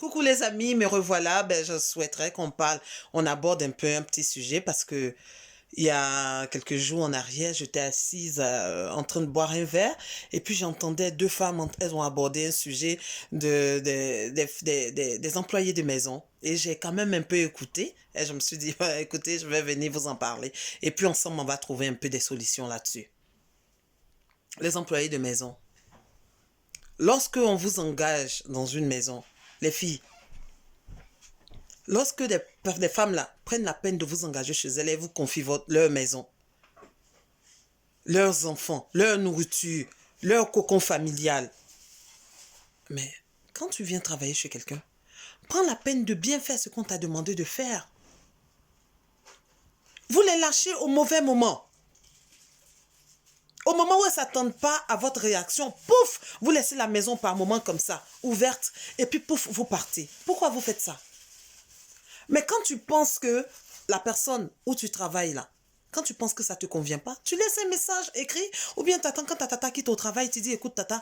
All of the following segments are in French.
Coucou les amis, me revoilà. Je souhaiterais qu'on parle, on aborde un peu un petit sujet parce que il y a quelques jours en arrière, j'étais assise en train de boire un verre et puis j'entendais deux femmes, elles ont abordé un sujet des employés de maison et j'ai quand même un peu écouté et je me suis dit, ouais, écoutez, je vais venir vous en parler et puis ensemble on va trouver un peu des solutions là-dessus. Les employés de maison. Lorsque on vous engage dans une maison, les filles, lorsque des femmes là prennent la peine de vous engager chez elles et vous confient leur maison, leurs enfants, leur nourriture, leur cocon familial. Mais quand tu viens travailler chez quelqu'un, prends la peine de bien faire ce qu'on t'a demandé de faire. Vous les lâchez au mauvais moment. Au moment où elles ne s'attendent pas à votre réaction, pouf, vous laissez la maison par moment comme ça, ouverte, et puis pouf, vous partez. Pourquoi vous faites ça? Mais quand tu penses que la personne où tu travailles là, quand tu penses que ça ne te convient pas, tu laisses un message écrit ou bien tu attends quand ta tata quitte au travail, tu dis écoute tata,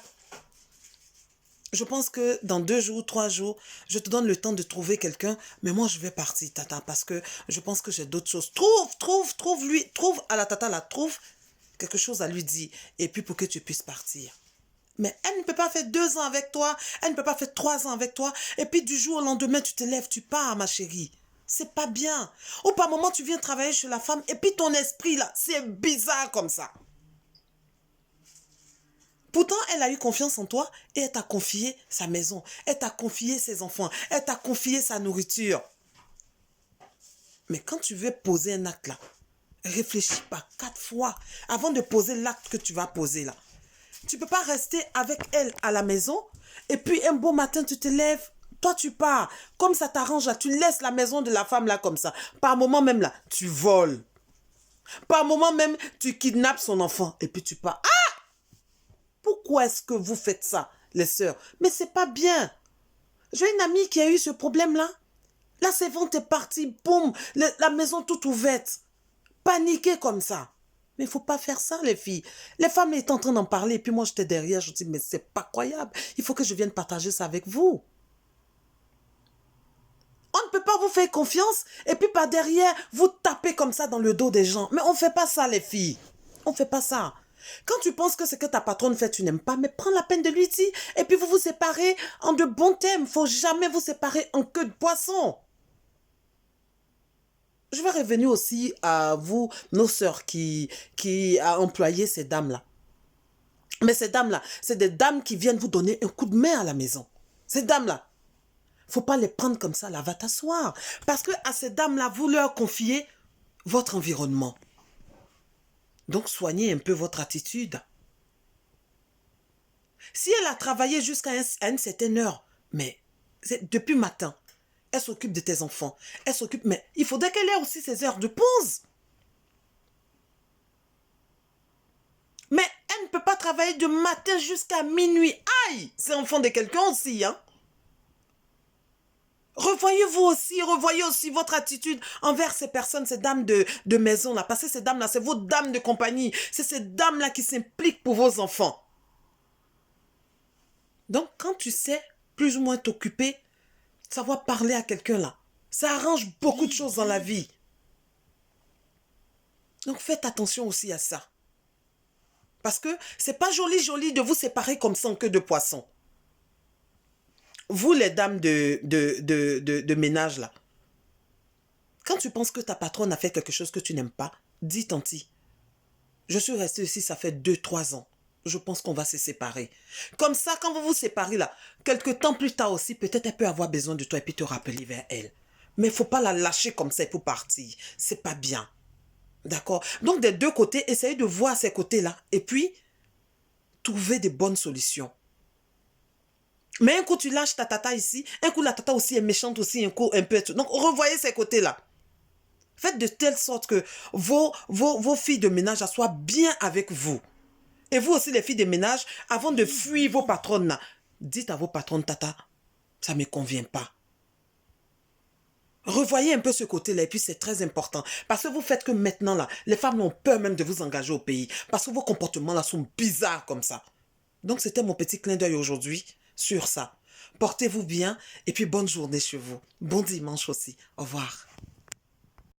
je pense que dans 2 jours, 3 jours, je te donne le temps de trouver quelqu'un, mais moi je vais partir tata parce que je pense que j'ai d'autres choses. Trouve à la tata là, trouve quelque chose à lui dire et puis pour que tu puisses partir. Mais elle ne peut pas faire 2 ans avec toi, elle ne peut pas faire 3 ans avec toi, et puis du jour au lendemain, tu te lèves, tu pars, ma chérie. C'est pas bien. Ou par moment, tu viens travailler chez la femme, et puis ton esprit, là, c'est bizarre comme ça. Pourtant, elle a eu confiance en toi, et elle t'a confié sa maison, elle t'a confié ses enfants, elle t'a confié sa nourriture. Mais quand tu veux poser un acte, là, réfléchis pas 4 fois avant de poser l'acte que tu vas poser, là. Tu ne peux pas rester avec elle à la maison et puis un beau matin, tu te lèves, toi tu pars. Comme ça t'arrange là, tu laisses la maison de la femme là comme ça. Par moment même là, tu voles. Par moment même, tu kidnappes son enfant et puis tu pars. Ah! Pourquoi est-ce que vous faites ça, les sœurs? Mais c'est pas bien. J'ai une amie qui a eu ce problème-là. La servante est partie, boum, la maison toute ouverte. Paniquée comme ça. Mais il ne faut pas faire ça, les filles. Les femmes étaient en train d'en parler, et puis moi, j'étais derrière, je dis, mais c'est pas croyable. Il faut que je vienne partager ça avec vous. On ne peut pas vous faire confiance, et puis par derrière, vous tapez comme ça dans le dos des gens. Mais on ne fait pas ça, les filles. On ne fait pas ça. Quand tu penses que ce que ta patronne fait, tu n'aimes pas, mais prends la peine de lui dire, et puis vous vous séparez en de bons termes. Il ne faut jamais vous séparer en queue de poisson. Je vais revenir aussi à vous, nos sœurs, qui a employé ces dames-là. Mais ces dames-là, c'est des dames qui viennent vous donner un coup de main à la maison. Ces dames-là, il ne faut pas les prendre comme ça, là, va t'asseoir. Parce que à ces dames-là, vous leur confiez votre environnement. Donc, soignez un peu votre attitude. Si elle a travaillé jusqu'à une certaine heure, mais depuis matin, elle s'occupe de tes enfants. Elle s'occupe, mais il faudrait qu'elle ait aussi ses heures de pause. Mais elle ne peut pas travailler de matin jusqu'à minuit. Aïe, c'est enfant de quelqu'un aussi, hein. Revoyez aussi votre attitude envers ces personnes, ces dames de maison là. Parce que ces dames là, c'est vos dames de compagnie. C'est ces dames là qui s'impliquent pour vos enfants. Donc quand tu sais plus ou moins t'occuper, savoir parler à quelqu'un là, ça arrange beaucoup de choses dans la vie. Donc faites attention aussi à ça. Parce que c'est pas joli de vous séparer comme ça en queue de poisson. Vous les dames de ménage là, quand tu penses que ta patronne a fait quelque chose que tu n'aimes pas, dis tanti, je suis restée ici, ça fait 2-3 ans. Je pense qu'on va se séparer. Comme ça, quand vous vous séparez là, quelques temps plus tard aussi, peut-être elle peut avoir besoin de toi et puis te rappeler vers elle. Mais il ne faut pas la lâcher comme ça pour partir. C'est pas bien. D'accord? Donc des deux côtés, essayez de voir ces côtés-là et puis trouver des bonnes solutions. Mais un coup tu lâches ta tata ici, un coup la tata aussi est méchante aussi, un coup un peu... Donc revoyez ces côtés-là. Faites de telle sorte que vos filles de ménage soient bien avec vous. Et vous aussi les filles de ménage, avant de fuir vos patronnes là, dites à vos patronnes, tata, ça ne me convient pas. Revoyez un peu ce côté-là et puis c'est très important. Parce que vous faites que maintenant là, les femmes ont peur même de vous engager au pays. Parce que vos comportements là sont bizarres comme ça. Donc c'était mon petit clin d'œil aujourd'hui sur ça. Portez-vous bien et puis bonne journée chez vous. Bon dimanche aussi. Au revoir.